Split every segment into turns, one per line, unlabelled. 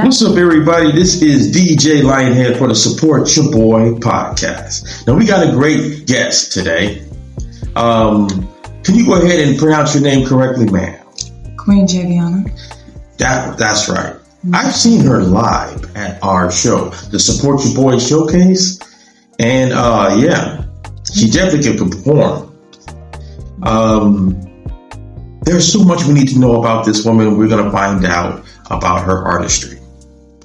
What's up, everybody? This is DJ Lionhead for the Support Your Boy podcast. Now, we got a great guest today. Can you go ahead and pronounce your name correctly, ma'am?
Queen Javionna.
That's right. Mm-hmm. I've seen her live at our show, the Support Your Boy Showcase. And she definitely can perform. There's so much we need to know about this woman. We're going to find out about her artistry.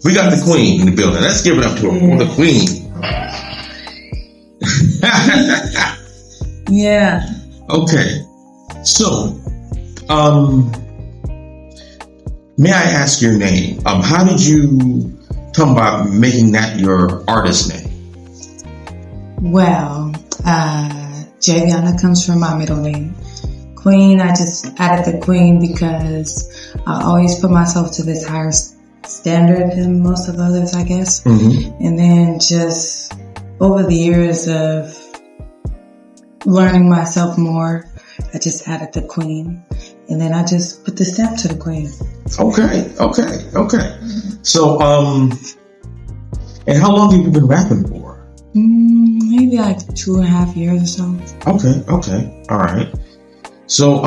We got the queen in the building. Let's give it up to her. Yeah. The queen.
Yeah.
Okay. So, may I ask your name? How did you come about making that your artist name?
Well, Javionna comes from my middle name. Queen, I just added the queen because I always put myself to this higher standard than most of others, I guess. Mm-hmm. And then just over the years of learning myself more, I just added the queen. And then I just put the stamp to the queen. Okay.
Mm-hmm. So, and how long have you been rapping for?
Maybe like 2.5 years or so.
Okay. All right. So,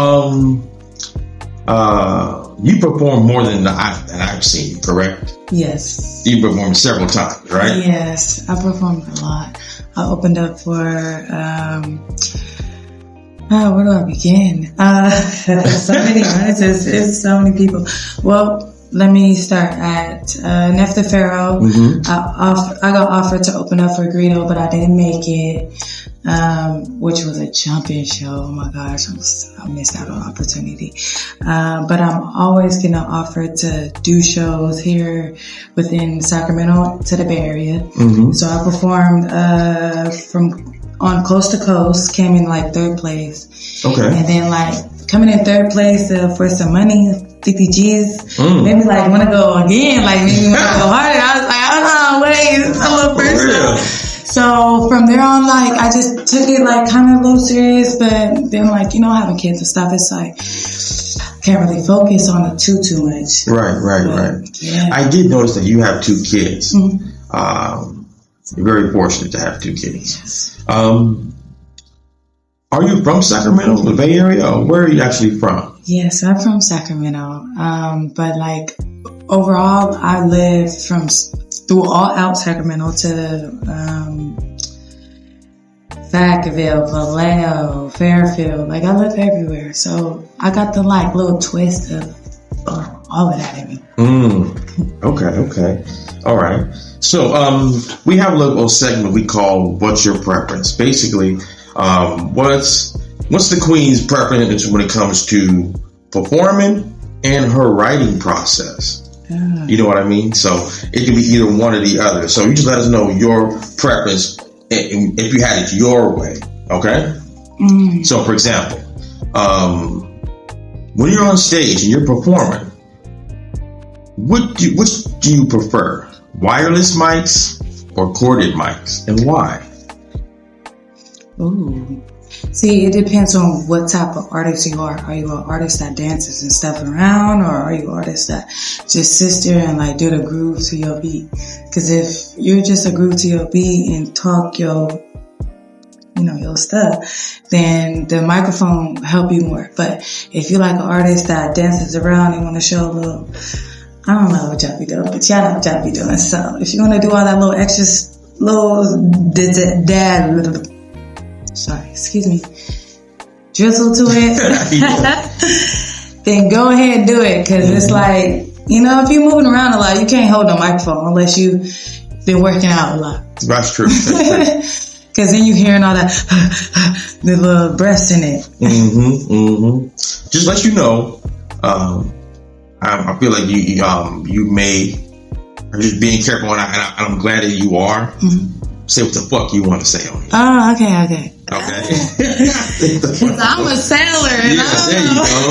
you perform more than I've seen, correct?
Yes.
You performed several times, right?
Yes, I performed a lot. I opened up for, where do I begin? So many artists, it's so many people. Well, let me start at Nefta Pharaoh. Mm-hmm. I got offered to open up for Greedo, but I didn't make it, which was a jumping show. Oh my gosh, I missed out on opportunity. But I'm always getting offered to do shows here within Sacramento to the Bay Area. Mm-hmm. So I performed on Coast to Coast, came in like 3rd place. Okay. And then like coming in 3rd place for some money, 50 G's, made me like want to go again, like made me want to go harder. I was like, wait, it's a little personal. So from there on, like I just took it like kind of a little serious, but then like, having kids and stuff, it's like can't really focus on it too much.
Right. Yeah. I did notice that you have 2 kids. Mm-hmm. You're very fortunate to have 2 kids. Yes. Are you from Sacramento, the Bay Area, or where are you actually from?
Yes, I'm from Sacramento. But like overall, I lived through all out Sacramento to Vacaville, Vallejo, Fairfield. Like I live everywhere, so I got the like little twist of all of that in me.
Okay. All right. So we have a little segment we call "What's Your Preference?" Basically, what's the queen's preference when it comes to performing and her writing process? You know what I mean? So it can be either one or the other. So you just let us know your preference if you had it your way. Okay. So for example, when you're on stage and you're performing, which do you prefer? Wireless mics or corded mics, and why?
Ooh. See, it depends on what type of artist you are. Are you an artist that dances and stuff around, or are you an artist that just sits there and like do the groove to your beat? Because if you're just a groove to your beat and talk your stuff, then the microphone help you more. But if you're like an artist that dances around and want to show a little, I don't know what y'all be doing, but y'all know what y'all be doing. So if you want to do all that little extra, drizzle to it, then go ahead and do it. Because it's like, if you're moving around a lot, you can't hold no microphone unless you've been working out a lot.
That's true.
Because then you're hearing all that, the little breaths in it.
Just let you know, I feel like you may. I'm just being careful, and I'm glad that you are. Mm-hmm. Say what the fuck you want to say on here.
Oh, okay. Because I'm a sailor. And
there you go.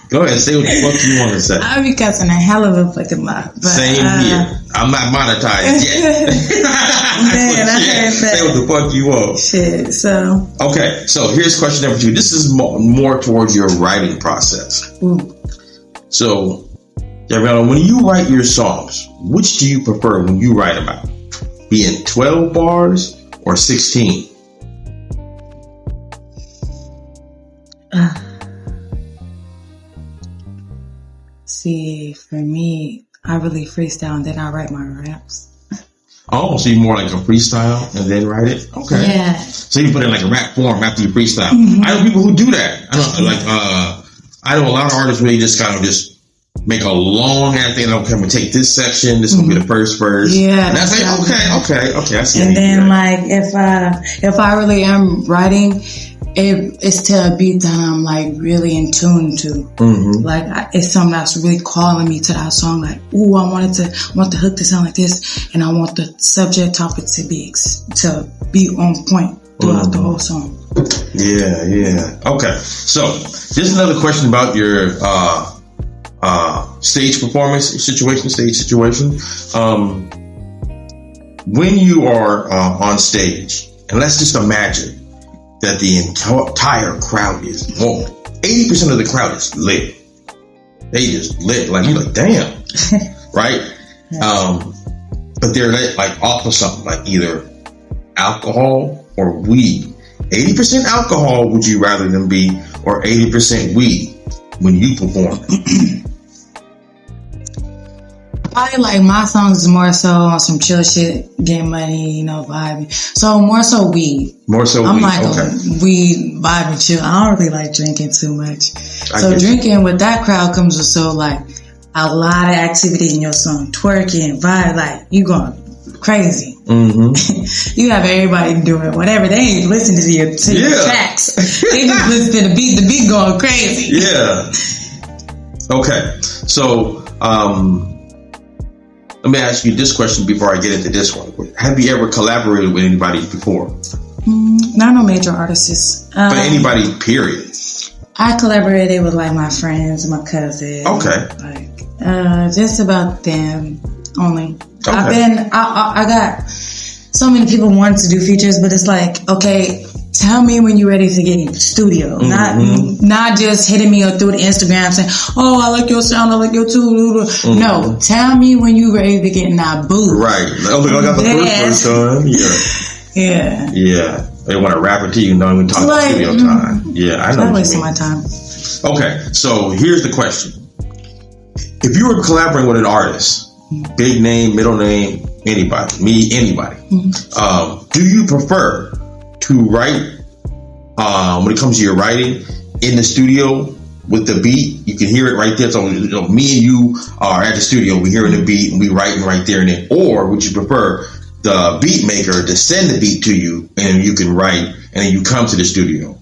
Go ahead, say what the fuck you want to say.
I'll be cussing a hell of a fucking lot.
Same here. I'm not monetized yet.
Man, I heard that.
Say what the fuck you want.
Shit, so.
Okay, so here's question number 2. This is more towards your writing process.
Ooh.
So, Javionna, when you write your songs, which do you prefer when you write about? Being 12 bars or 16?
See, for me, I really freestyle and then I write my raps.
Oh, so you more like a freestyle and then write it? Okay.
Yeah.
So you put it in like a rap form after you freestyle.
Mm-hmm.
I know people who do that. I know a lot of artists where you just kind of just make a long ass thing. Okay, I'm gonna take this section. This is gonna be the first verse.
Yeah.
And that's like okay. I see.
And then like if I really am writing, it's to a beat that I'm like really in tune to.
Mm-hmm.
Like it's something that's really calling me to that song. Like, ooh, I want the hook to sound like this, and I want the subject topic to be on point throughout the whole song.
Yeah. Okay. So just another question about your stage performance situation. When you are on stage, and let's just imagine that the entire crowd is 80% of the crowd is lit. They just lit, like you're like, damn, right? But they're lit like off of something like either alcohol or weed. 80% alcohol would you rather than be, or 80% weed when you perform?
Probably like my songs is more so on some chill shit, getting money, vibing. So more so weed. I'm
weed.
like
okay.
a weed vibing chill. I don't really like drinking too much. So drinking with that crowd comes with a lot of activity in your song, twerking, vibe, like you going crazy.
Mm-hmm.
You have everybody doing whatever. They ain't listening to your tracks. They just listen to the beat going crazy.
Yeah. Okay. So, let me ask you this question before I get into this one. Have you ever collaborated with anybody before?
Not no major artists.
But anybody, period.
I collaborated with like my friends, my cousins.
Okay.
Just about them only.
Okay.
I got so many people wanting to do features, but it's like, okay, tell me when you're ready to get in the studio. Not just hitting me up through the Instagram saying, oh, I like your sound, I like your tune. No, tell me when you're ready to get in that booth.
Right. Oh, I got the first time. Yeah. They want to rap it to you, not even talk about studio time. Yeah, I know.
I'm wasting my time.
Okay, so here's the question. If you were collaborating with an artist, big name, middle name, anybody, do you prefer to write, when it comes to your writing, in the studio with the beat? You can hear it right there. So me and you are at the studio, we hearing the beat and we writing right there and then. Or would you prefer the beat maker to send the beat to you and you can write and then you come to the studio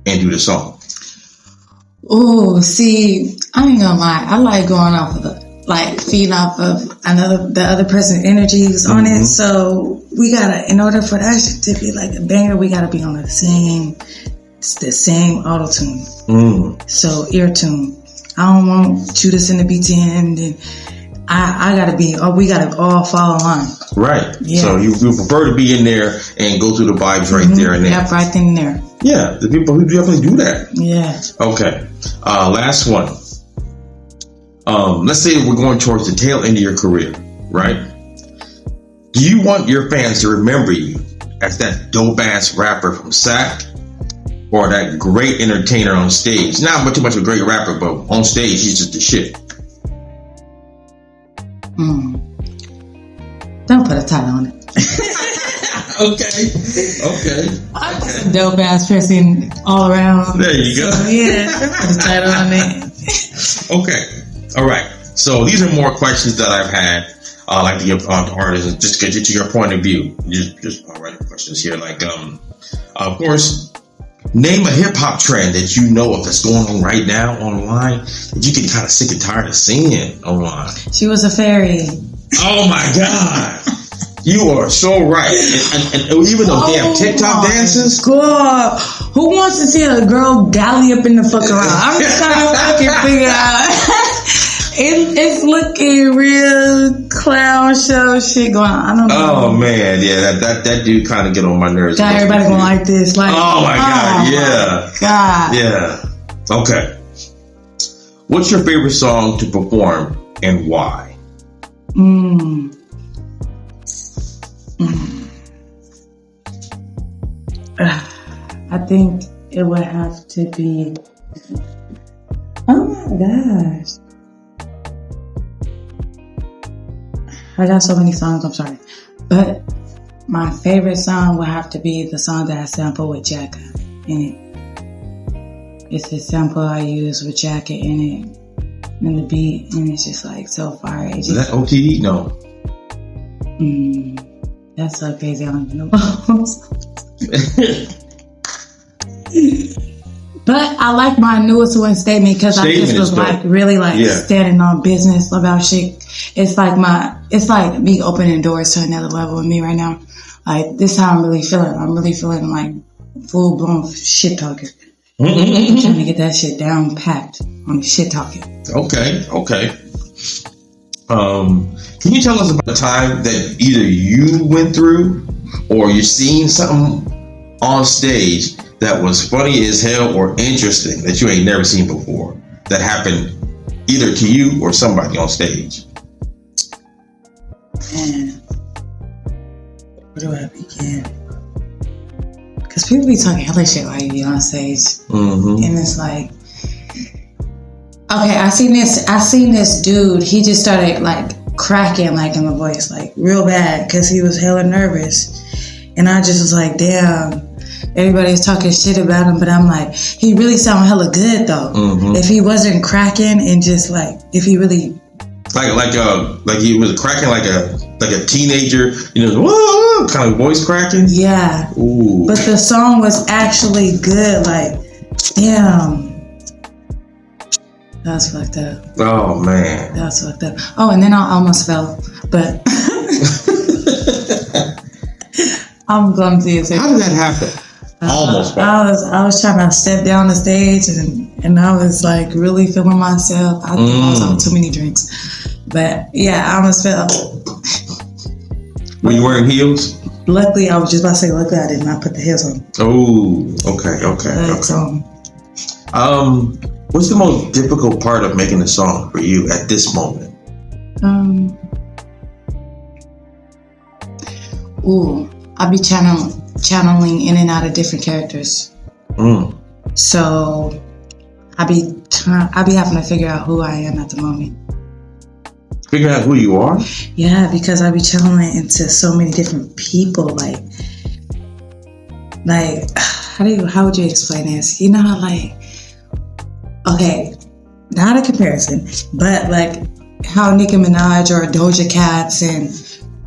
and do the song?
Oh, see, I ain't gonna lie. I like going off of feeding off of the other person's energies on it. So we gotta, in order for that shit to be like a banger, we gotta be on the same auto tune. So ear tune. I don't want you to send the beat to him, and then I gotta be. We gotta all follow line. Right.
Yeah. So you prefer to be in there and go through the vibes right there and there.
Yep, right then and there.
Yeah, the people who definitely do that.
Yeah.
Okay. Last one. Let's say we're going towards the tail end of your career, right? Do you want your fans to remember you as that dope ass rapper from SAC, or that great entertainer on stage? Not too much of a great rapper, but on stage he's just the shit.
Don't put a title on it.
Okay.
I'm just a dope ass person all around.
There you go.
So, yeah, don't put a title on it.
Okay. All right. So these are more questions that I've had. I like to give to artists and just get you to your point of view. Just random questions here. Like, of course, name a hip hop trend that you know of that's going on right now online that you get kind of sick and tired of seeing online.
She was a fairy.
Oh my God. You are so right. And even those damn TikTok dances.
God. Who wants to see a girl galley up in the fuck around? I'm just trying to fucking figure out. It's looking real clown show shit going on. I don't know.
Oh man, yeah, that dude kind of get on my nerves.
God, everybody gonna like this. Like,
oh my God, yeah.
God.
Yeah. Okay. What's your favorite song to perform and why?
I think it would have to be. Oh my gosh. I got so many songs, I'm sorry. But my favorite song would have to be the song that I sample with Jacka in it. It's a sample I use with Jacka in it. And the beat, and it's just like so fire. Is
that OTD? No.
That's so crazy. I don't even know. But I like my newest one statement because I just was like really like standing on business about shit. It's like me opening doors to another level with me right now. Like this is how I'm really feeling. I'm really feeling like full blown shit talker. I'm trying to get that shit down packed on shit talking.
Okay. Can you tell us about a time that either you went through or you seen something on stage that was funny as hell or interesting that you ain't never seen before that happened either to you or somebody on stage?
Man, where do I begin? Because people be talking hella shit while you be on stage. And it's like, okay, I seen this dude, he just started like cracking like in the voice, like real bad, because he was hella nervous. And I just was like, damn, everybody's talking shit about him, but I'm like, he really sound hella good though. If he wasn't cracking and just like, if he really like he was cracking like a teenager, whoa, kind of voice cracking. Yeah. Ooh. But the song was actually good. Like, damn. That was fucked up. Oh man. That was fucked up. Oh, and then I almost fell, but I'm clumsy as hell.
How did that happen? Almost fell.
I was trying to step down the stage and I was like really feeling myself. I think I was on too many drinks. But yeah, I almost fell.
Were you wearing heels?
Luckily, I was just about to say, luckily I did not put the heels on.
Oh, okay. What's the most difficult part of making a song for you at this moment?
I'll be channeling in and out of different characters. So I be having to figure out who I am at the moment.
Figure out who you are?
Yeah, because I be channeling into so many different people. Like how would you explain this? You know how okay, not a comparison, but like how Nicki Minaj or Doja Cats and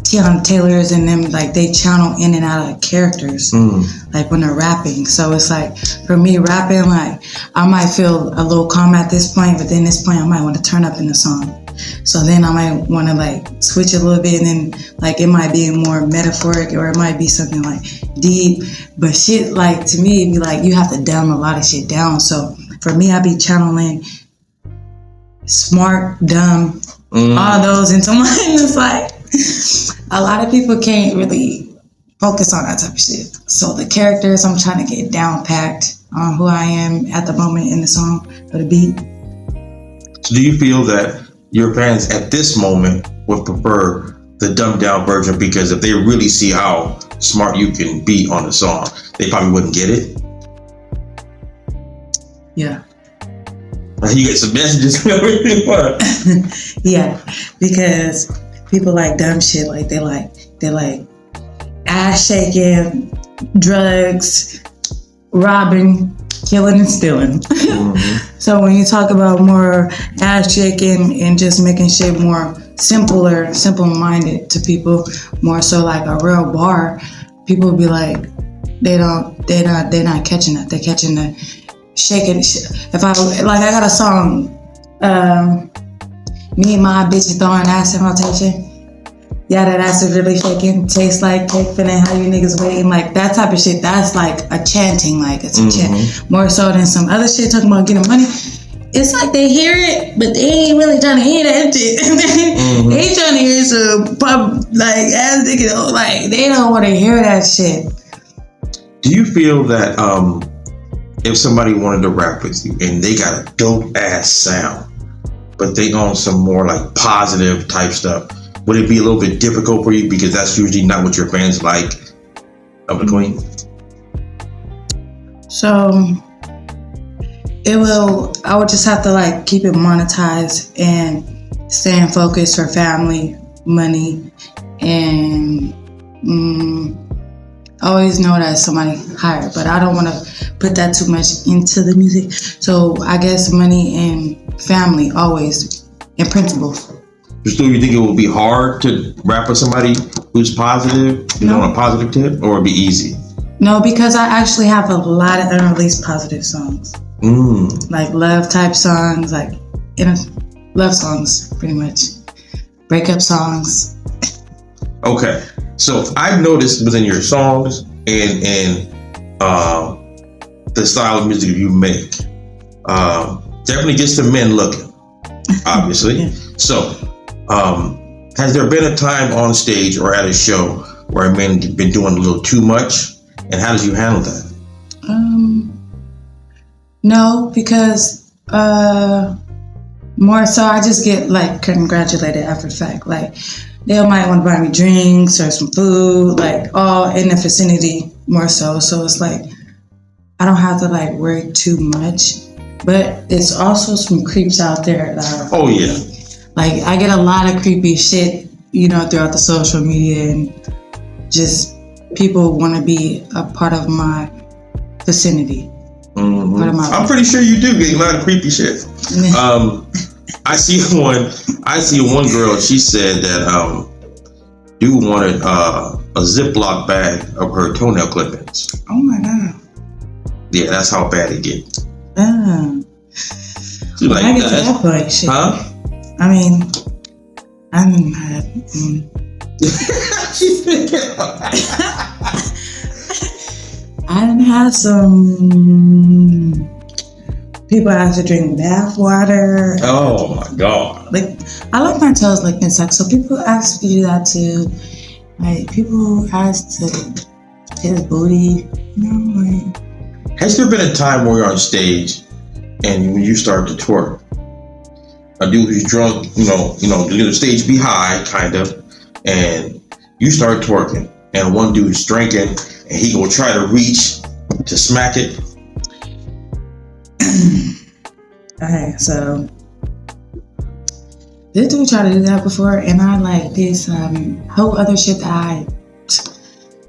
Tiana Taylor's and them, like they channel in and out of characters, like when they're rapping. So it's like, for me rapping, like I might feel a little calm at this point, but then this point I might want to turn up in the song. So then I might want to like switch a little bit, and then like it might be more metaphoric or it might be something like deep. But shit, like to me, it'd be like you have to dumb a lot of shit down. So for me, I be channeling smart, dumb, all those into one. It's like a lot of people can't really focus on that type of shit. So the characters, I'm trying to get down packed on who I am at the moment in the song or the beat.
So do you feel that your fans at this moment would prefer the dumbed down version, because if they really see how smart you can be on the song, they probably wouldn't get it?
Yeah.
You get some messages and everything.
Yeah, because people like dumb shit. Like they like ass shaking, drugs, robbing, killing and stealing. So when you talk about more ass shaking and just making shit more simple-minded to people, more so like a real bar, people will be like, they're not catching that. They're catching the shaking shit. If I got a song, me and my bitch throwing ass in rotation. Yeah, that ass is really shaking. Tastes like cake, feeling how you niggas waiting. Like that type of shit. That's like a chanting. Like it's a chant. More so than some other shit talking about getting money. It's like they hear it, but they ain't really trying to hear that shit. They ain't trying to hear some pop like ass niggas. Like they don't want to hear that shit.
Do you feel that if somebody wanted to rap with you and they got a dope ass sound, but they on some more like positive type stuff, would it be a little bit difficult for you because that's usually not what your fans like of the Queen?
So I would just have to like keep it monetized and stay in focus for family, money, and always know that somebody higher, but I don't want to put that too much into the music. So I guess money and family always, and principles.
So you think it will be hard to rap with somebody who's positive, on a positive tip, or it'd be easy?
No, because I actually have a lot of unreleased positive songs. Like love type songs, like love songs, pretty much. Breakup songs.
Okay. So I've noticed within your songs and the style of music you make, definitely gets the men looking, obviously. Yeah. So has there been a time on stage or at a show where a man been doing a little too much, and how did you handle that?
No, because more so I just get like congratulated after the fact. Like they might want to buy me drinks or some food, like all in the vicinity more so. So it's like I don't have to like worry too much. But it's also some creeps out there that are like I get a lot of creepy shit, throughout the social media, and just people want to be a part of my vicinity.
I'm pretty sure you do get a lot of creepy shit. I see one girl. She said that dude wanted a Ziploc bag of her toenail clippings.
Oh my god!
Yeah, that's how bad it gets.
She's like, I get to that point, shit. Huh? I mean, I didn't have. I done had some people have to drink bath water.
Oh my god!
Like I like my toes licked and sucked, so people ask to do that too. Like people ask to his booty. Like.
Has there been a time where you're on stage and when you start to twerk, a dude who's drunk, the stage be high, kind of, and you start twerking, and one dude's drinking, and he will try to reach to smack it?
Okay, so this dude tried to do that before, and I like this whole other shit that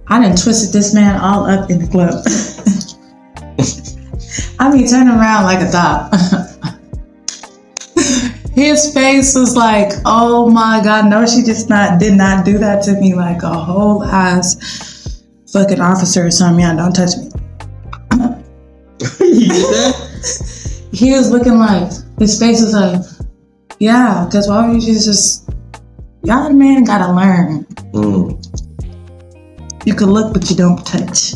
I done twisted this man all up in the club. I mean, turn around like a thought. His face was like, oh my god, no, she did not do that to me, like a whole ass fucking officer or something. Yeah, don't touch me.
He did that?
He was looking like, his face was like, yeah, because why would you just, y'all man gotta learn. You can look, but you don't touch.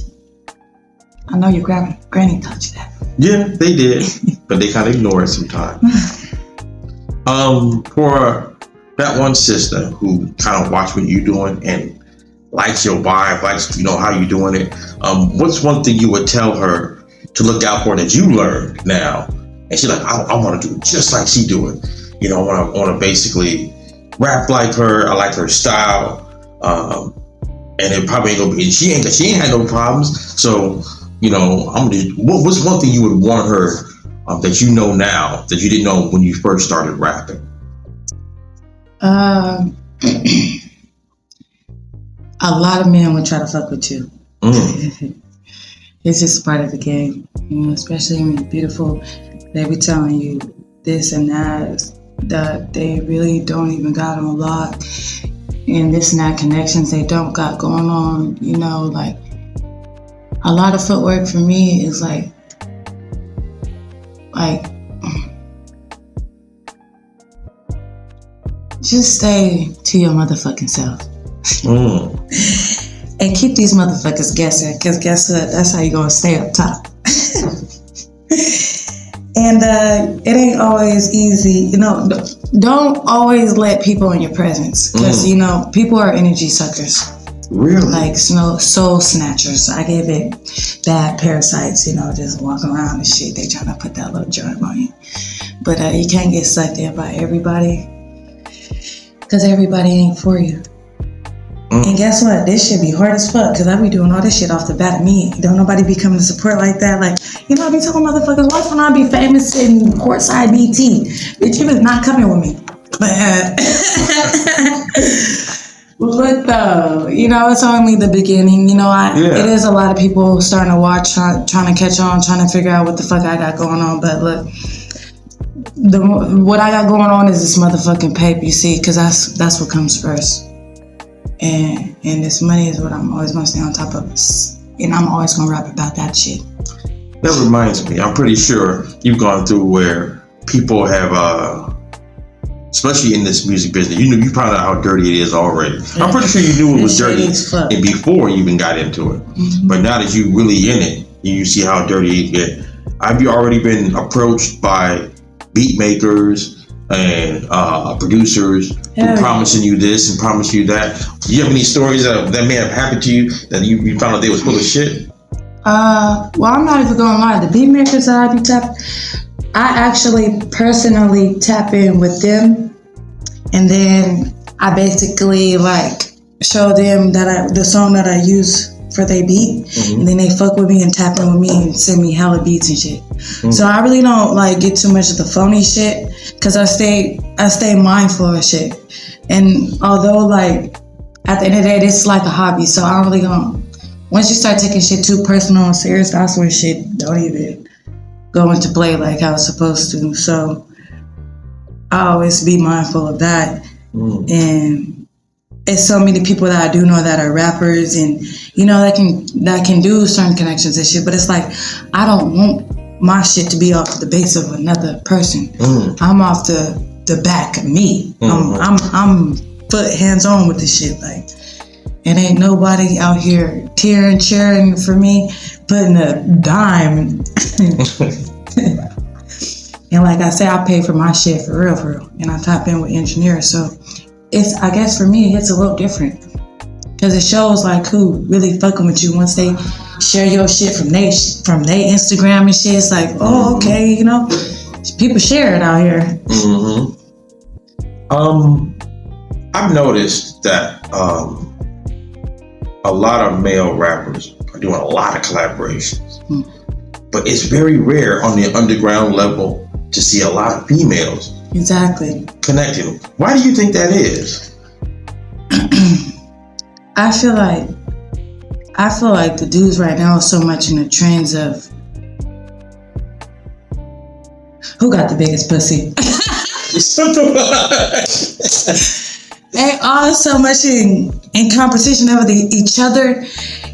I know your granny touched that.
Yeah, they did, but they kind of ignore it sometimes. For that one sister who kind of watched what you're doing and likes your vibe, likes how you're doing it, what's one thing you would tell her to look out for that you learned now? And she's like, I want to do it just like she doing. I want to basically rap like her. I like her style, and it probably ain't gonna be. She ain't had no problems. So what's one thing you would want her that you know now that you didn't know when you first started rapping?
A lot of men would try to fuck with you. It's just part of the game, especially when you're beautiful. They be telling you this and that they really don't even got on lock, and this and that connections they don't got going on. Like a lot of footwork for me is like just stay to your motherfucking self. And keep these motherfuckers guessing, because guess what? That's how you gonna stay up top. And it ain't always easy. Don't always let people in your presence, because people are energy suckers.
Really?
Like soul snatchers. I give it bad parasites, just walking around and shit. They trying to put that little joint on you. But you can't get sucked in by everybody, because everybody ain't for you. And guess what? This shit be hard as fuck, because I be doing all this shit off the bat of me. Don't nobody be coming to support like that. Like, I be telling motherfuckers, why can't I be famous in courtside BT? Bitch, you is not coming with me. But look though, it's only the beginning. It is a lot of people starting to watch, trying to catch on, trying to figure out what the fuck I got going on. But look, what I got going on is this motherfucking paper, you see, because that's what comes first. And this money is what I'm always going to stay on top of. And I'm always going to rap about that shit.
That reminds me, I'm pretty sure you've gone through where people have, especially in this music business, you found out how dirty it is already. Yeah. I'm pretty sure you knew it was dirty and before you even got into it. Mm-hmm. But now that you really in it, you see how dirty it gets. Have you already been approached by beat makers and producers who promising you this and promising you that? Do you have any stories that may have happened to you that you found out they was full of shit?
Well, I'm not even gonna lie. The beat makers that I be tapping, I actually personally tap in with them, and then I basically show them that the song that I use for their beat, and then they fuck with me and tap in with me and send me hella beats and shit. So I really don't get too much of the phony shit, because I stay mindful of shit. And although at the end of the day, this is like a hobby, so I don't really gonna. Once you start taking shit too personal and serious, that's when shit don't even go into play like how it's supposed to. So I always be mindful of that. And it's so many people that I do know that are rappers and that can do certain connections and shit. But it's I don't want my shit to be off the base of another person. I'm off the back of me. I'm foot hands on with this shit. It ain't nobody out here cheering for me, putting a dime. And like I say, I pay for my shit for real. And I tap in with engineers. So I guess for me, it's a little different. Because it shows who really fucking with you once they share your shit from their Instagram and shit. It's okay, people share it out here.
I've noticed that a lot of male rappers are doing a lot of collaborations, but it's very rare on the underground level to see a lot of females connecting. Why do you think that is?
I feel like the dudes right now are so much in the trends of who got the biggest pussy. They are so much in competition over each other.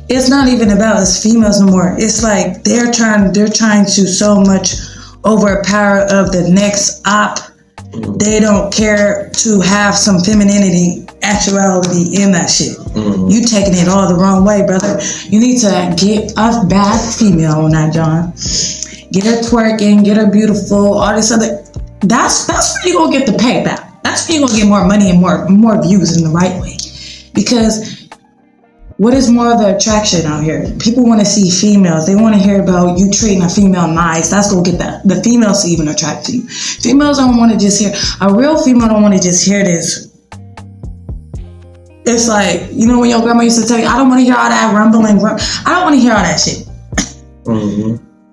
It's not even about us females no more. It's they're trying to so much overpower of the next op. They don't care to have some femininity, actuality in that shit. You taking it all the wrong way, brother. You need to get a bad female on that, John. Get her twerking, get her beautiful, all this other. That's where you're gonna get the payback. That's where you're gonna get more money and more views in the right way. Because what is more of the attraction out here? People want to see females. They want to hear about you treating a female nice. That's gonna get the females to even attract you. Females don't want to just hear. A real female don't want to just hear this. It's when your grandma used to tell you, I don't want to hear all that rumbling. I don't want to hear all that shit.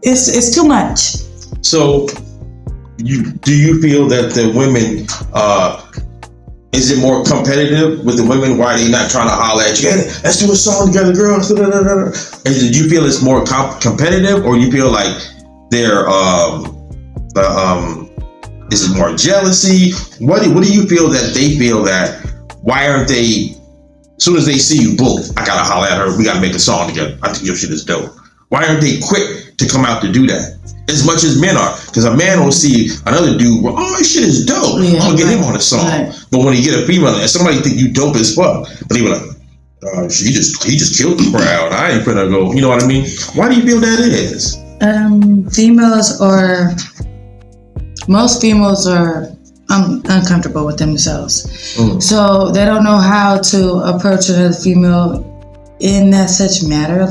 It's too much.
So, do you feel that the women, is it more competitive with the women? Why are they not trying to holler at you? Hey, let's do a song together, girls. And do you feel it's more competitive, or you feel like they're, is it more jealousy? What do you feel that they feel that? Why aren't they? As soon as they see you, boom, I gotta holler at her. We gotta make a song together. I think your shit is dope. Why aren't they quick to come out to do that? As much as men are, because a man will see another dude, this shit is dope. I'm gonna get him on a song. But when you get a female, and somebody think you dope as fuck, but he be like, he just killed the crowd. I ain't finna go. You know what I mean? Why do you feel that is?
Most females are uncomfortable with themselves, so they don't know how to approach another female in that such matter.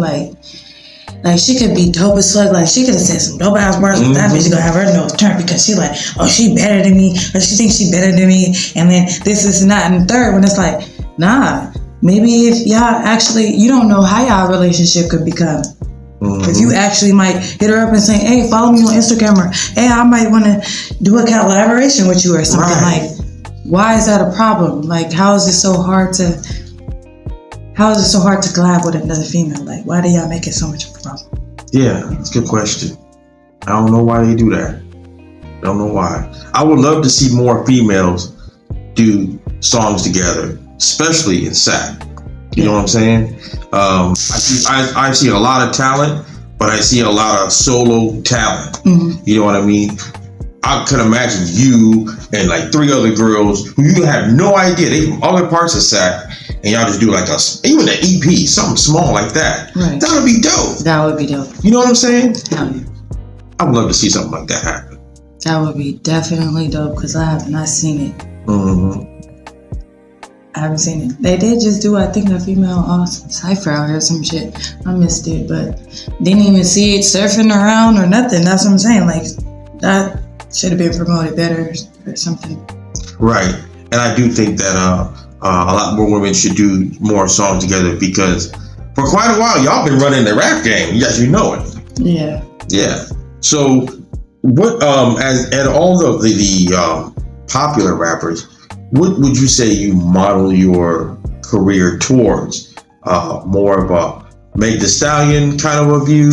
Like, she could be dope as fuck. Like, she could have said some dope ass words, but that bitch gonna have her nose turned because she like, oh, she better than me, or she thinks she better than me, and then this is not. And third, when it's like, nah, maybe if y'all actually, you don't know how y'all relationship could become. If you actually might hit her up and say, hey, follow me on Instagram, or hey, I might want to do a collaboration with you or something. Like, why is that a problem? Like, how is it so hard to collab with another female? Like, why do y'all make it so much of a problem?
Yeah, that's a good question. I don't know why they do that. I don't know why. I would love to see more females do songs together, especially in SAC. You know what I'm saying? I see a lot of talent, but I see a lot of solo talent. You know what I mean? I could imagine you and like 3 other girls who you have no idea. They from other parts of SAC, and y'all just do like even an EP, something small like that.
Right.
That would be dope.
That would be dope.
You know what I'm saying?
Hell yeah.
I would love to see something like that happen.
That would be definitely dope because I have not seen it. I haven't seen it. They did just do, I think, a female cypher out here or some shit. I missed it, but didn't even see it surfing around or nothing. That's what I'm saying. Like, that should have been promoted better or something.
Right. And I do think that a lot more women should do more songs together because for quite a while, y'all been running the rap game. Yes, you know it.
Yeah.
Yeah. So, what as all of the popular rappers, what would you say you model your career towards? More of a Meg Thee Stallion kind of a view,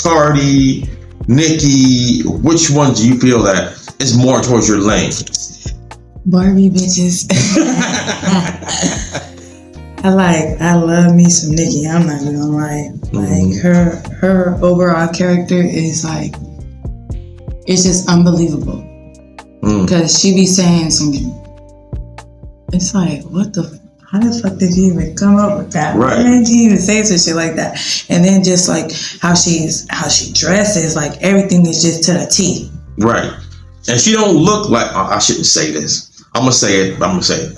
Cardi, Nicki. Which ones do you feel that is more towards your lane?
Barbie bitches. I love me some Nicki. I'm not gonna lie. Like her overall character is like, it's just unbelievable. Because she be saying some. It's like, how the fuck did you even come up with that?
Right.
Why did you even say some shit like that? And then just like how she dresses, like everything is just to the T.
Right. And she don't look like, I shouldn't say this. I'm going to say it.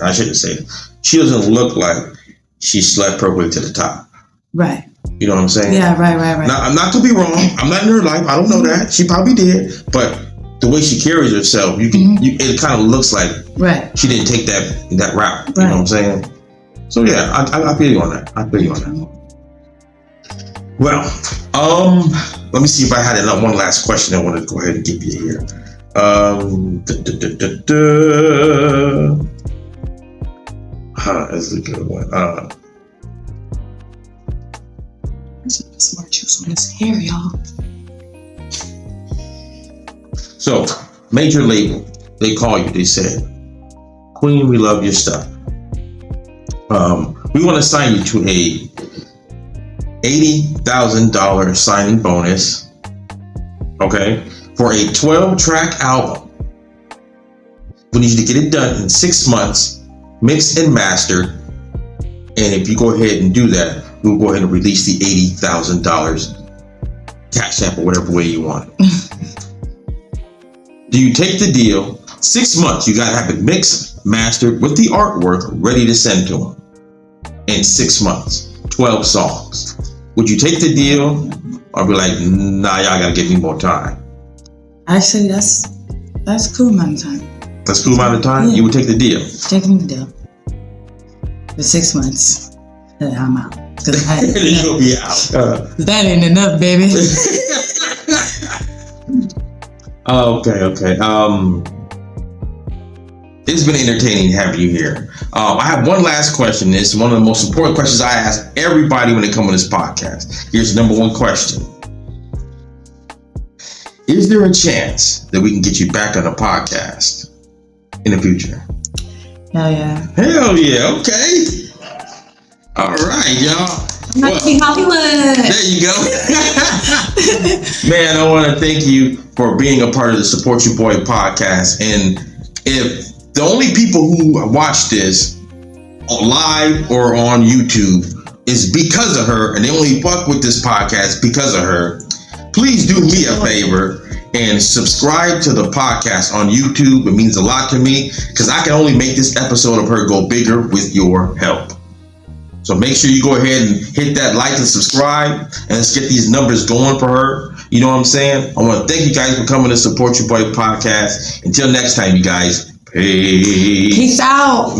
I shouldn't say it. She doesn't look like she slept perfectly to the top. Right. You know what I'm saying?
Yeah, right.
Not to be wrong. I'm not in her life. I don't know that. She probably did. But the way she carries herself, it kind of looks like she didn't take that route. You know what I'm saying? So yeah, I feel you on that. Well, let me see if I had one last question I wanted to go ahead and give you here. That's a good one.
Smart juice on his hair, y'all.
So, major label, they call you, they said, Queen, we love your stuff. We want to sign you to a $80,000 signing bonus, okay, for a 12-track album. We need you to get it done in 6 months, mixed and mastered, and if you go ahead and do that, we'll go ahead and release the $80,000 cash app or whatever way you want it. Do you take the deal? 6 months, you gotta have it mixed, mastered with the artwork ready to send to them. In 6 months, 12 songs. Would you take the deal or be like, nah, y'all gotta give me more time?
Actually, that's cool amount of time.
That's cool amount of time? Yeah. You would take the deal?
Taking the deal. For 6 months, then I'm out.
You'll be out.
That ain't enough, baby.
Okay. It's been entertaining having you here. I have one last question. It's one of the most important questions I ask everybody when they come on this podcast. Here's the number one question. Is there a chance that we can get you back on the podcast in the future?
Hell yeah.
Hell yeah. Okay. All right, y'all.
I'm not Hollywood.
There you go. Man, I want to thank you for being a part of the Support Your Boy podcast. And if the only people who watch this live or on YouTube is because of her, and they only fuck with this podcast because of her, please do me a favor and subscribe to the podcast on YouTube. It means a lot to me because I can only make this episode of her go bigger with your help. So make sure you go ahead and hit that like and subscribe, and let's get these numbers going for her. You know what I'm saying? I want to thank you guys for coming to Support Your Boy podcast. Until next time, you guys. Peace
out.